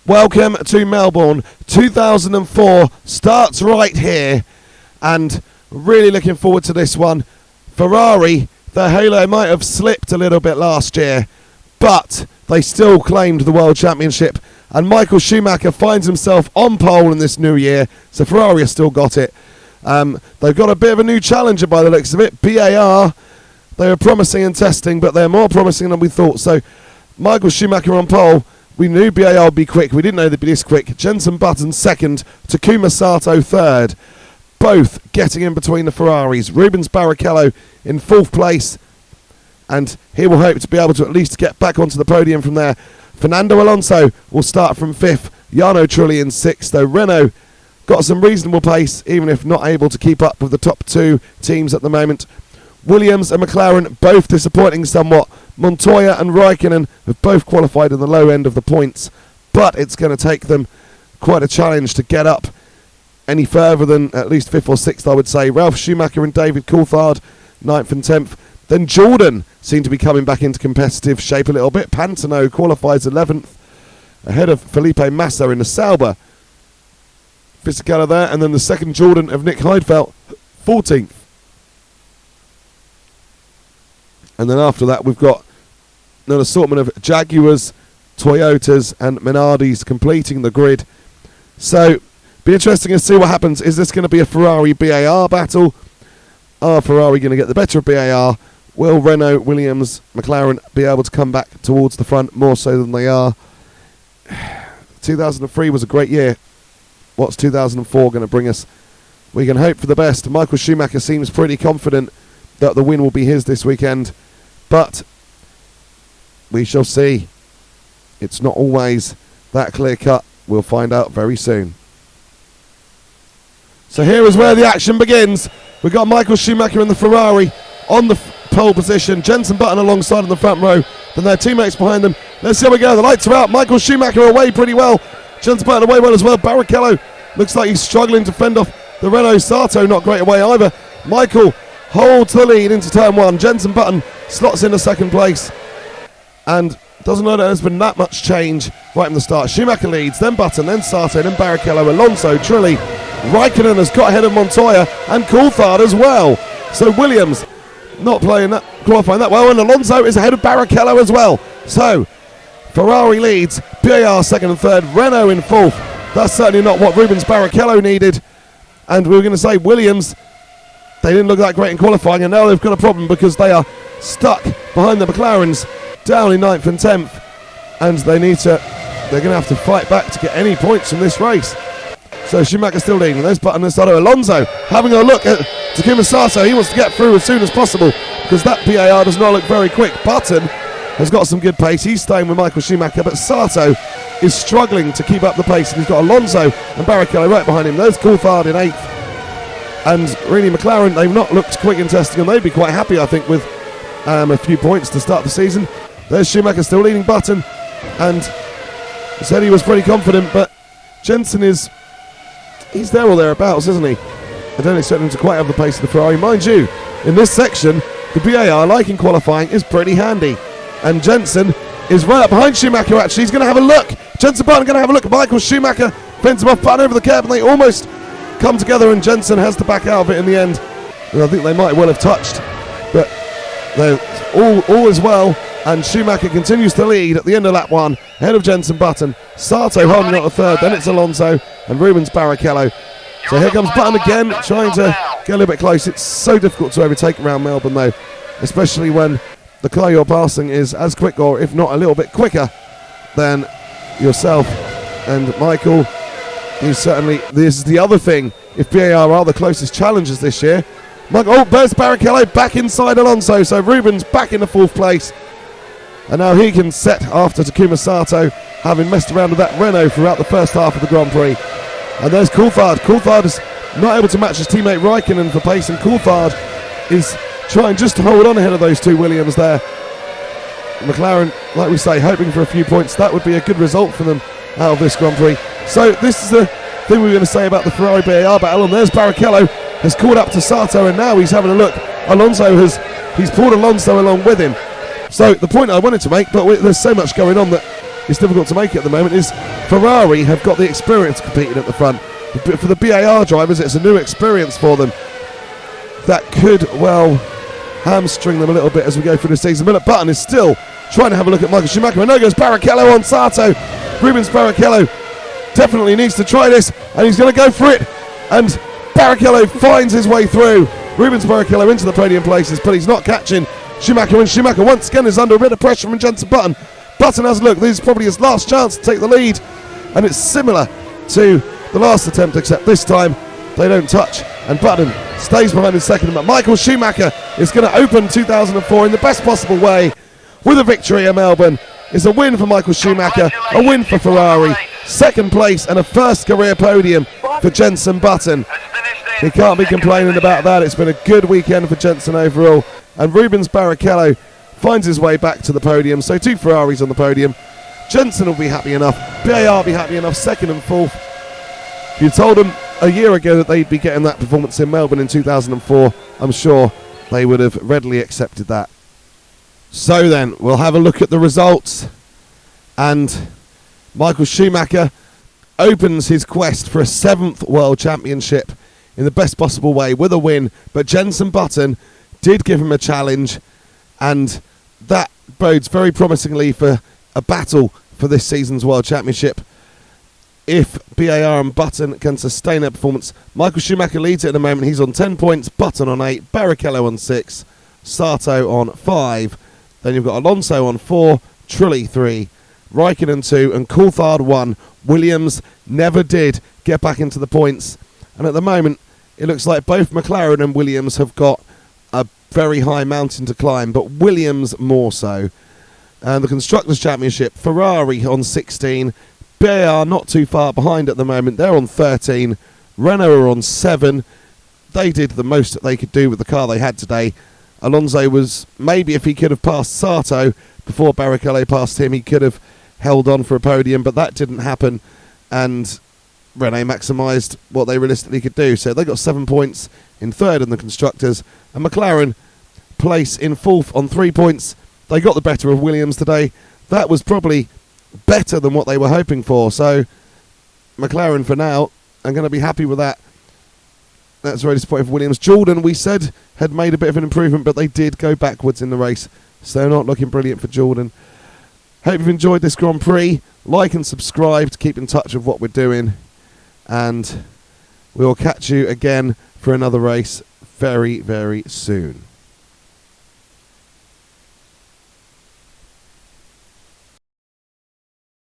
Welcome to Melbourne. 2004 starts right here, and really looking forward to this one. Ferrari, their halo might have slipped a little bit last year, but they still claimed the World Championship, and Michael Schumacher finds himself on pole in this new year, so Ferrari have still got it. They've got a bit of a new challenger by the looks of it, BAR. They were promising in testing, but they're more promising than we thought. So Michael Schumacher on pole. We knew BAR would be quick. We didn't know they'd be this quick. Jenson Button second. Takuma Sato third. Both getting in between the Ferraris. Rubens Barrichello in fourth place. And he will hope to be able to at least get back onto the podium from there. Fernando Alonso will start from fifth. Jarno Trulli in sixth. Though Renault got some reasonable pace, even if not able to keep up with the top two teams at the moment. Williams and McLaren both disappointing somewhat. Montoya and Raikkonen have both qualified in the low end of the points, but it's going to take them quite a challenge to get up any further than at least 5th or 6th, I would say. Ralf Schumacher and David Coulthard, 9th and 10th. Then Jordan seem to be coming back into competitive shape a little bit. Pantano qualifies 11th, ahead of Felipe Massa in the Sauber. Fisichella there, and then the second Jordan of Nick Heidfeld, 14th. And then after that, we've got an assortment of Jaguars, Toyotas, and Minardis completing the grid. So, be interesting to see what happens. Is this going to be a Ferrari BAR battle? Are Ferrari going to get the better of BAR? Will Renault, Williams, McLaren be able to come back towards the front more so than they are? 2003 was a great year. What's 2004 going to bring us? We can hope for the best. Michael Schumacher seems pretty confident that the win will be his this weekend, but we shall see. It's not always that clear cut. We'll find out very soon. So here is where the action begins. We've got Michael Schumacher in the Ferrari on the pole position. Jenson Button alongside in the front row. Then their teammates behind them. Let's see how we go. The lights are out. Michael Schumacher away pretty well. Jenson Button away well as well. Barrichello looks like he's struggling to fend off the Renault. Sato not great away either. Michael holds the lead into turn one. Jenson Button slots into second place. And doesn't know that there's been that much change right from the start. Schumacher leads, then Button, then Sato, then Barrichello, Alonso, Trulli. Raikkonen has got ahead of Montoya and Coulthard as well. So Williams not qualifying that well, and Alonso is ahead of Barrichello as well. So Ferrari leads, BAR second and third, Renault in fourth. That's certainly not what Rubens Barrichello needed. And we were going to say Williams, they didn't look that great in qualifying, and now they've got a problem because they are stuck behind the McLarens, down in 9th and 10th, and they're going to have to fight back to get any points from this race. So Schumacher still leading. There's Button and Sato. Alonso having a look at Takuma Sato. He wants to get through as soon as possible because that BAR does not look very quick. Button has got some good pace. He's staying with Michael Schumacher, but Sato is struggling to keep up the pace, and he's got Alonso and Barrichello right behind him. There's Coulthard in 8th. And really, McLaren, they've not looked quick in testing, and they'd be quite happy, I think, with a few points to start the season. There's Schumacher still leading Button, and he said he was pretty confident, but Jenson he's there or thereabouts, isn't he? I don't expect him to quite have the pace of the Ferrari. Mind you, in this section, the BAR, like in qualifying, is pretty handy. And Jenson is right up behind Schumacher, actually. He's going to have a look. Jenson Button going to have a look at Michael Schumacher. Fends him off, Button over the curb, and they almost come together, and Jenson has to back out of it in the end. And I think they might well have touched, but all is well, and Schumacher continues to lead at the end of lap one, ahead of Jenson Button. Sato holding out the third, then it's Alonso and Rubens Barrichello. So here comes Button again, trying to get a little bit close. It's so difficult to overtake around Melbourne though, especially when the car you're passing is as quick, or if not a little bit quicker, than yourself. And Michael, this is the other thing, if BAR are the closest challengers this year. There's Barrichello back inside Alonso, so Rubens back in the fourth place. And now he can set after Takuma Sato, having messed around with that Renault throughout the first half of the Grand Prix. And there's Coulthard. Coulthard is not able to match his teammate Raikkonen for pace, and Coulthard is trying just to hold on ahead of those two Williams there. McLaren, like we say, hoping for a few points. That would be a good result for them out of this Grand Prix. So this is the thing we were going to say about the Ferrari BAR battle, and there's Barrichello has caught up to Sato, and now he's having a look. He's pulled Alonso along with him. So the point I wanted to make, but there's so much going on that it's difficult to make it at the moment is Ferrari have got the experience competing at the front. For the BAR drivers, it's a new experience for them that could, well, hamstring them a little bit as we go through the season. Button is still trying to have a look at Michael Schumacher, and there goes Barrichello on Sato. Rubens Barrichello definitely needs to try this, and he's going to go for it, and Barrichello finds his way through. Rubens Barrichello into the podium places, but he's not catching Schumacher, and Schumacher once again is under a bit of pressure from Jenson Button. Button has a look, this is probably his last chance to take the lead, and it's similar to the last attempt, except this time they don't touch, and Button stays behind in second, but Michael Schumacher is going to open 2004 in the best possible way with a victory at Melbourne. It's a win for Michael Schumacher, a win for Ferrari, second place and a first career podium for Jenson Button. He can't be complaining about that. It's been a good weekend for Jenson overall, and Rubens Barrichello finds his way back to the podium, so 2 Ferraris on the podium. Jenson will be happy enough, BAR will be happy enough, second and fourth. If you told them a year ago that they'd be getting that performance in Melbourne in 2004, I'm sure they would have readily accepted that. So then, we'll have a look at the results, and Michael Schumacher opens his quest for a 7th World Championship in the best possible way with a win, but Jenson Button did give him a challenge, and that bodes very promisingly for a battle for this season's World Championship. If BAR and Button can sustain their performance, Michael Schumacher leads it at the moment. He's on 10 points, Button on 8, Barrichello on 6, Sato on 5. Then you've got Alonso on 4, Trulli 3, Raikkonen 2, and Coulthard 1. Williams never did get back into the points. And at the moment, it looks like both McLaren and Williams have got a very high mountain to climb, but Williams more so. And the Constructors' Championship, Ferrari on 16, BAR not too far behind at the moment. They're on 13. Renault are on 7. They did the most that they could do with the car they had today. Alonso was, maybe if he could have passed Sato before Barrichello passed him, he could have held on for a podium, but that didn't happen, and Renault maximised what they realistically could do. So they got 7 points in third in the Constructors, and McLaren place in fourth on 3 points. They got the better of Williams today. That was probably better than what they were hoping for, so McLaren for now are going to be happy with that. That's very disappointing for Williams. Jordan, we said, had made a bit of an improvement, but they did go backwards in the race, so not looking brilliant for Jordan. Hope you've enjoyed this Grand Prix. Like and subscribe to keep in touch with what we're doing, and we'll catch you again for another race very, very soon.